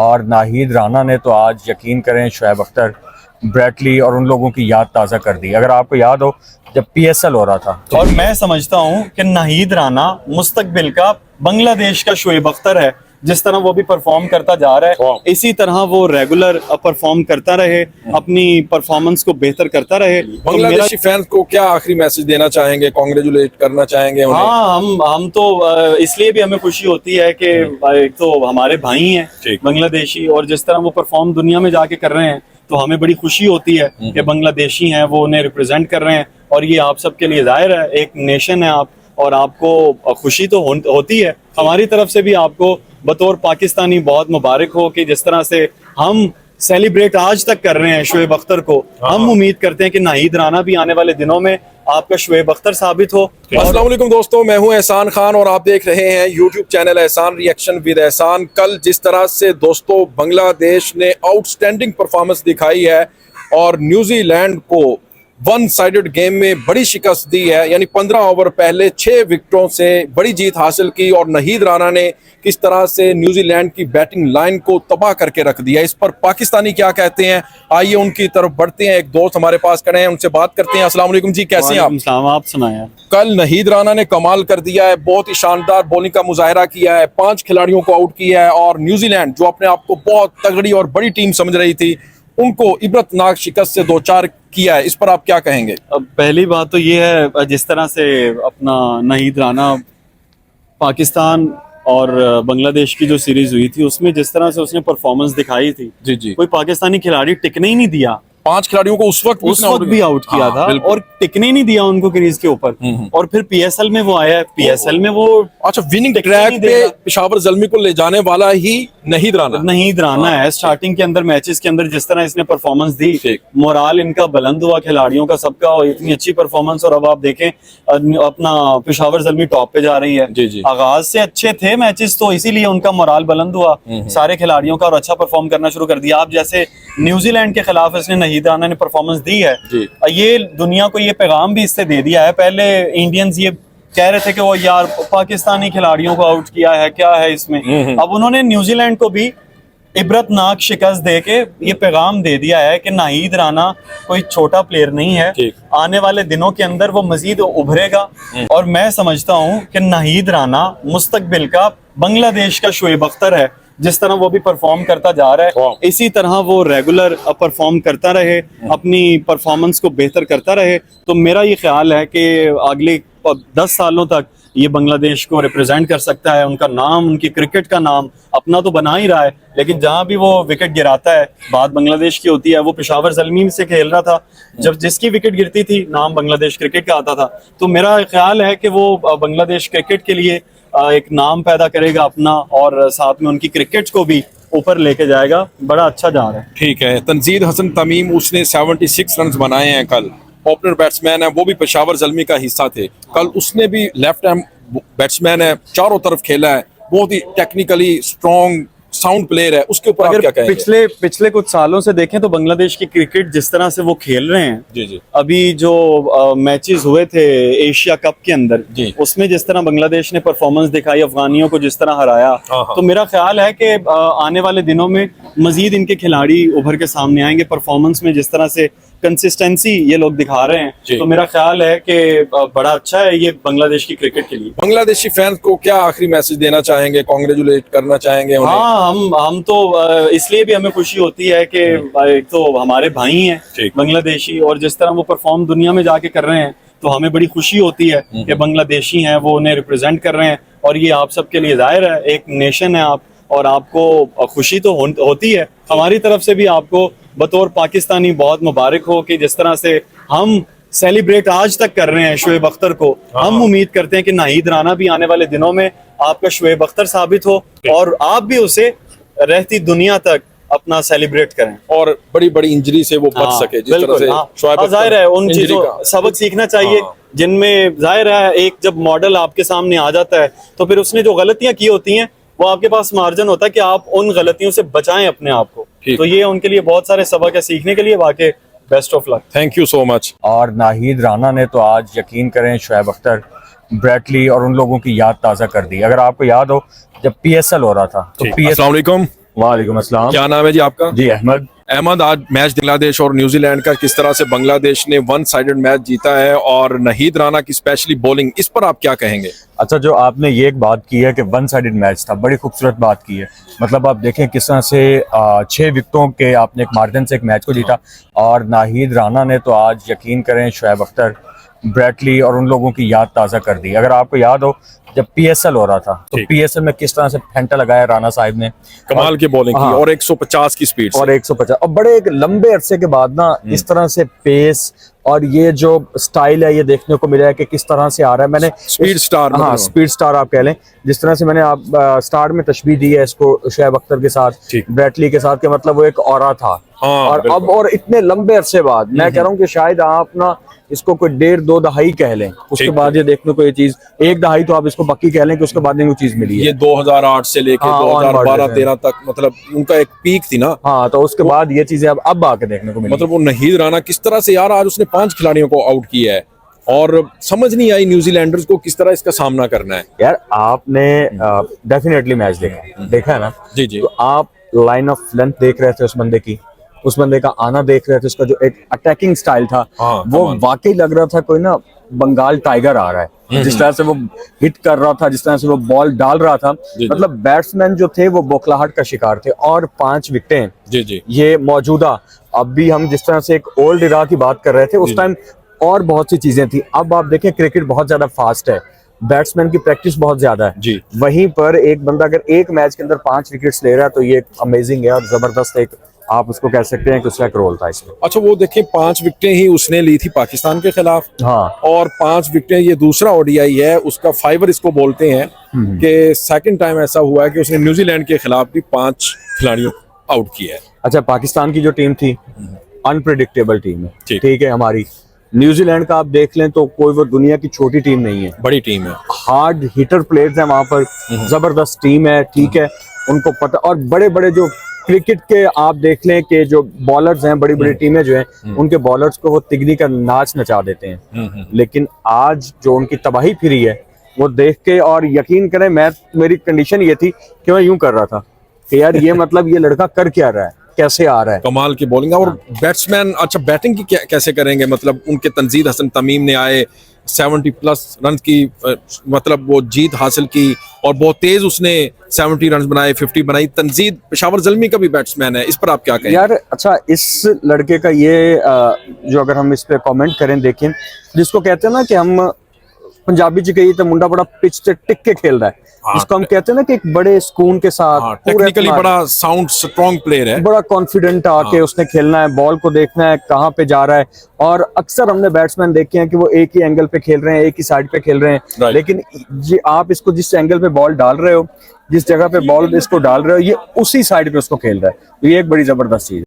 और नाहिद राना ने तो आज यकीन करें शुएब अख्तर, ब्रेटली और उन लोगों की याद ताज़ा कर दी। अगर आपको याद हो जब PSL हो रहा था और मैं समझता हूं कि नाहिद राना मुस्तकबिल का बांग्लादेश का शुएब अख्तर है। जिस तरह वो भी परफॉर्म करता जा रहा है इसी तरह वो रेगुलर परफॉर्म करता रहे, अपनी परफॉर्मेंस को बेहतर करता रहे। बांग्लादेशी फैंस को क्या आखिरी मैसेज देना चाहेंगे, कांग्रेचुलेट करना चाहेंगे उन्हें? हाँ, हम तो इसलिए भी हमें खुशी होती है कि एक तो हमारे भाई हैं बांग्लादेशी, और जिस तरह वो परफॉर्म दुनिया में जाके कर रहे हैं तो हमें बड़ी खुशी होती है कि बांग्लादेशी हैं वो उन्हें रिप्रेजेंट कर रहे हैं। और ये आप सबके लिए जाहिर है एक नेशन है आप, और आपको खुशी तो होती है। हमारी तरफ से भी आपको बतौर पाकिस्तानी बहुत मुबारक हो कि जिस तरह से हम सेलिब्रेट आज तक कर रहे हैं शुएब अख्तर को। हम उम्मीद करते हैं कि नाहिद राना भी आने वाले दिनों में आपका शुएब अख्तर साबित हो। अस्सलाम वालेकुम दोस्तों, मैं हूं एहसान खान और आप देख रहे हैं यूट्यूब चैनल एहसान रिएक्शन विद एहसान। कल जिस तरह से दोस्तों बांग्लादेश ने आउटस्टैंडिंग परफॉर्मेंस दिखाई है और न्यूजीलैंड को वन साइडेड गेम में बड़ी शिकस्त दी है, यानी 15 ओवर पहले 6 विकेटों से बड़ी जीत हासिल की, और नाहिद राना ने किस तरह से न्यूजीलैंड की बैटिंग लाइन को तबाह करके रख दिया। इस पर पाकिस्तानी क्या कहते हैं, आइए उनकी तरफ बढ़ते हैं। एक दोस्त हमारे पास खड़े हैं, उनसे बात करते हैं। अस्सलाम वालेकुम जी, कैसे हैं आप सुनाएं। कल नाहिद राना ने कमाल कर दिया है, बहुत ही शानदार बॉलिंग का मुजाहिरा किया है, 5 खिलाड़ियों को आउट किया है, और न्यूजीलैंड जो अपने आप को बहुत तगड़ी और बड़ी टीम समझ रही थी उनको इबरतनाक शिकस्त से 2-4 किया है। इस पर आप क्या कहेंगे? अब पहली बात तो ये है, जिस तरह से अपना नाहिद राना पाकिस्तान और बांग्लादेश की जो सीरीज हुई थी उसमें जिस तरह से उसने परफॉर्मेंस दिखाई थी, जी कोई पाकिस्तानी खिलाड़ी टिकने ही नहीं दिया। 5 खिलाड़ियों को उस वक्त भी आउट किया था और टिकने ही नहीं दिया उनको क्रीज के ऊपर। और फिर PSL में वो आया है, PSL में वो अच्छा विनिंग ट्रैक पे पेशावर ज़ल्मी को ले जाने वाला ही नाहिद राना है। स्टार्टिंग के अंदर मैचेस के अंदर जिस तरह इसने परफॉर्मेंस दी, मोराल इनका बुलंद हुआ खिलाड़ियों का सबका, और इतनी अच्छी परफॉर्मेंस। और अब आप देखें अपना पेशावर ज़ल्मी टॉप पे जा रही है। आगाज से अच्छे थे मैचेस तो इसीलिए उनका मोराल बुलंद हुआ सारे खिलाड़ियों का, और अच्छा परफॉर्म करना शुरू कर दिया। आप जैसे न्यूजीलैंड के खिलाफ इसने नाहिद राना ने परफॉर्मेंस दी है, ये दुनिया को ये पैगाम भी इससे दे दिया है। पहले इंडियंस ये कह रहे थे कि वो यार पाकिस्तानी खिलाड़ियों को आउट किया है, क्या है इसमें। अब उन्होंने न्यूजीलैंड को भी इबरतनाक शिकस्त दे के ये पैगाम दे दिया है कि नाहिद राना कोई छोटा प्लेयर नहीं है, आने वाले दिनों के अंदर वो मजीद उभरेगा। और मैं समझता हूँ कि नाहिद राना मुस्तकबिल का बांग्लादेश का शुएब अख्तर है। जिस तरह वो भी परफॉर्म करता जा रहा है इसी तरह वो रेगुलर परफॉर्म करता रहे, अपनी परफॉर्मेंस को बेहतर करता रहे। तो मेरा ये ख्याल है कि अगले 10 सालों तक ये बांग्लादेश को रिप्रेजेंट कर सकता है। उनका नाम, उनकी क्रिकेट का नाम अपना तो बना ही रहा है, लेकिन जहां भी वो विकेट गिराता है बात बांग्लादेश की होती है। वो पेशावर ज़ल्मी से खेल रहा था, जब जिसकी विकेट गिरती थी नाम बांग्लादेश क्रिकेट का आता था। तो मेरा ख्याल है कि वो बांग्लादेश क्रिकेट के लिए एक नाम पैदा करेगा अपना, और साथ में उनकी क्रिकेट को भी ऊपर लेके जाएगा। बड़ा अच्छा जा रहा है। ठीक है, तंजीद हसन तमीम उसने 76 रन बनाए हैं कल। ओपनर बैट्समैन है, वो भी पेशावर ज़ल्मी का हिस्सा थे। कल उसने भी लेफ्ट हैंड बैट्समैन है, चारों तरफ खेला है, बहुत ही टेक्निकली स्ट्रॉन्ग साउंड प्लेयर है। उसके ऊपर आप क्या कहेंगे? पिछले कुछ सालों से देखें तो बांग्लादेश की क्रिकेट जिस तरह से वो खेल रहे हैं, अभी जो मैचेस हुए थे एशिया कप के अंदर, उसमें जिस तरह बांग्लादेश ने परफॉर्मेंस दिखाई, अफगानियों को जिस तरह हराया, तो मेरा ख्याल है कि आने वाले दिनों में मजीद इनके खिलाड़ी उभर के सामने आएंगे। परफॉर्मेंस में जिस तरह से कंसिस्टेंसी ये लोग दिखा रहे हैं, तो मेरा ख्याल है कि बड़ा अच्छा है ये बांग्लादेश की क्रिकेट के लिए। बांग्लादेशी फैंस को क्या आखिरी मैसेज देना चाहेंगे, कांग्रेचुलेट करना चाहेंगे उन्हें? हाँ, हम तो इसलिए भी हमें खुशी होती है कि एक तो हमारे भाई हैं बांग्लादेशी, और जिस तरह वो परफॉर्म दुनिया में जाके कर रहे हैं तो हमें बड़ी खुशी होती है कि बांग्लादेशी हैं वो उन्हें रिप्रेजेंट कर रहे हैं। और ये आप सबके लिए जाहिर है एक नेशन है आप, और आपको खुशी तो होती है। हमारी तरफ से भी आपको बतौर पाकिस्तानी बहुत मुबारक हो कि जिस तरह से हम सेलिब्रेट आज तक कर रहे हैं शुएब अख्तर को। हम उम्मीद करते हैं कि नाहिद राना भी आने वाले दिनों में आपका शुएब अख्तर साबित हो, और आप भी उसे रहती दुनिया तक अपना सेलिब्रेट करें और बड़ी बड़ी इंजरी से वो बच सके। जिस तरह से जाहिर है उन चीजों सबक सीखना चाहिए जिनमें जाहिर है एक जब मॉडल आपके सामने आ जाता है तो फिर उसने जो गलतियां की होती हैं वो आपके पास मार्जिन होता है कि आप उन गलतियों से बचाएं अपने आप को। तो ये उनके लिए बहुत सारे सबक है सीखने के लिए। वाकई best of luck, thank you so much. और नाहिद राना ने तो आज यकीन करें शुएब अख्तर, ब्रेटली और उन लोगों की याद ताज़ा कर दी। अगर आपको याद हो जब PSL हो रहा था तो अस्सलाम वालेकुम। वालेकुम अस्सलाम। क्या नाम है जी आपका? जी अहमद। अहमद, आज मैच बांग्लादेश और न्यूजीलैंड का, किस तरह से बांग्लादेश ने वन साइडेड मैच जीता है और नाहीद राना की स्पेशली बॉलिंग, इस पर आप क्या कहेंगे? अच्छा, जो आपने ये एक बात की है कि वन साइडेड मैच था, बड़ी खूबसूरत बात की है। मतलब आप देखें किस तरह से 6 विकेटों के आपने एक मार्जिन से एक मैच को जीता। और नाहीद राना ने तो आज यकीन करें शोएब अख्तर, ब्रैटली और उन लोगों की याद ताज़ा कर दी। अगर आपको याद हो जब PSL हो रहा था तो PSL में किस तरह से फेंटा लगाया राना साहिब ने, कमाल की बॉलिंग की हाँ, और 150 की स्पीड और 150 और बड़े एक लंबे अरसे के बाद ना इस तरह से पेस और ये जो स्टाइल है ये देखने को मिला है कि किस तरह से आ रहा है। मैंने स्पीड स्टार, हाँ स्पीड स्टार आप कह लें, जिस तरह से मैंने आप स्टार में तशबीह दी है इसको शोएब अख्तर के साथ, ब्रैटली के साथ, के मतलब वो एक औरा था। हाँ, और अब और इतने लंबे अरसे बाद मैं कह रहा हूँ कि शायद आप ना इसको कोई 1.5-2 दहाई कह लें, उसके बाद ये देखने को ये चीज, 1 दहाई तो आप इसको पक्की कह लें कि उसके बाद इनको चीज मिली है। ये 2008 से लेके हाँ, 2012-13 तक, मतलब उनका एक पीक थी ना। हाँ, तो उसके बाद ये चीजें अब आके देखने को मिली। मतलब वो नाहीद राना किस तरह से, यार आज उसने 5 खिलाड़ियों को आउट किया है और समझ नहीं आई न्यूजीलैंडर्स को किस तरह इसका सामना करना है। यार आपने डेफिनेटली मैच देखा है ना? जी जी। तो आप लाइन ऑफ लेंथ देख रहे थे उस बंदे की, उस बंदे का आना देख रहे थे, उसका जो एक अटैकिंग स्टाइल था, हाँ, वो वाकई लग रहा था कोई ना बंगाल टाइगर आ रहा है। जिस तरह से वो हिट कर रहा था, जिस तरह से वो बॉल डाल रहा था, मतलब बैट्समैन जो थे वो बौखलाहट का शिकार थे। और 5 विकेटें जी जी, ये मौजूदा, अब भी हम जिस तरह से एक ओल्ड इरा की बात कर रहे थे उस टाइम और बहुत सी चीजें थी। अब आप देखें क्रिकेट बहुत ज्यादा फास्ट है, बैट्समैन की प्रैक्टिस बहुत ज्यादा है जी। वहीं पर एक बंदा अगर एक मैच के अंदर 5 विकेट्स ले रहा है तो ये अमेजिंग है और जबरदस्त, एक आप उसको कह सकते हैं कि उसका एक रोल था इसमें। अच्छा, वो देखिए 5 विकेटें ही उसने ली थी पाकिस्तान के खिलाफ। हाँ, और 5 विकेटें, ये दूसरा ODI है उसका, फाइवर इसको बोलते हैं, कि सेकंड टाइम ऐसा हुआ है कि उसने न्यूजीलैंड के खिलाफ भी 5 खिलाड़ियों आउट किया है। अच्छा, पाकिस्तान की जो टीम थी अनप्रिडिक्टेबल टीम है, ठीक। ठीक है। हमारी न्यूजीलैंड का आप देख लें तो कोई वो दुनिया की छोटी टीम नहीं है, बड़ी टीम है, हार्ड हिटर प्लेयर्स हैं वहां पर, जबरदस्त टीम है, ठीक है। उनको पता, और बड़े बड़े जो क्रिकेट के आप देख लें कि जो बॉलर्स हैं, बड़ी बड़ी टीमें जो हैं उनके बॉलर्स को वो तिगनी का नाच नचा देते हैं। लेकिन आज जो उनकी तबाही फिरी है वो देख के, और यकीन करें मेरी कंडीशन ये थी कि मैं यूं कर रहा था कि यार ये मतलब ये लड़का कर क्या रहा है, कैसे आ रहा है। कमाल की बॉलिंग। और बैट्समैन, अच्छा बैटिंग की कैसे करेंगे? मतलब उनके तंजीद हसन तमीम ने आए 70+ रन की मतलब वो जीत हासिल की और बहुत तेज उसने 70 रन बनाए, 50 बनाई। तंजीद पेशावर ज़ल्मी का भी बैट्समैन है, इस पर आप क्या कहें? यार अच्छा, इस लड़के का ये जो अगर हम इस पे कमेंट करें, देखें जिसको कहते हैं ना कि हम पंजाबी च कही तो मुंडा बड़ा पिच से टिक के खेल रहा है, जिसको हम कहते हैं ना कि एक बड़े सुकून के साथ, टेक्निकली बड़ा साउंड स्ट्रॉन्ग प्लेयर है, बड़ा कॉन्फिडेंट आके उसने खेलना है, बॉल को देखना है कहाँ पे जा रहा है। और अक्सर हमने बैट्समैन देखे हैं कि वो एक ही एंगल पे खेल रहे हैं, एक ही साइड पे खेल रहे हैं, लेकिन आप इसको जिस एंगल पे बॉल डाल रहे हो, जिस जगह पे बॉल इसको डाल रहे हो, ये उसी साइड पे उसको खेल रहा है। तो ये एक बड़ी जबरदस्त चीज है।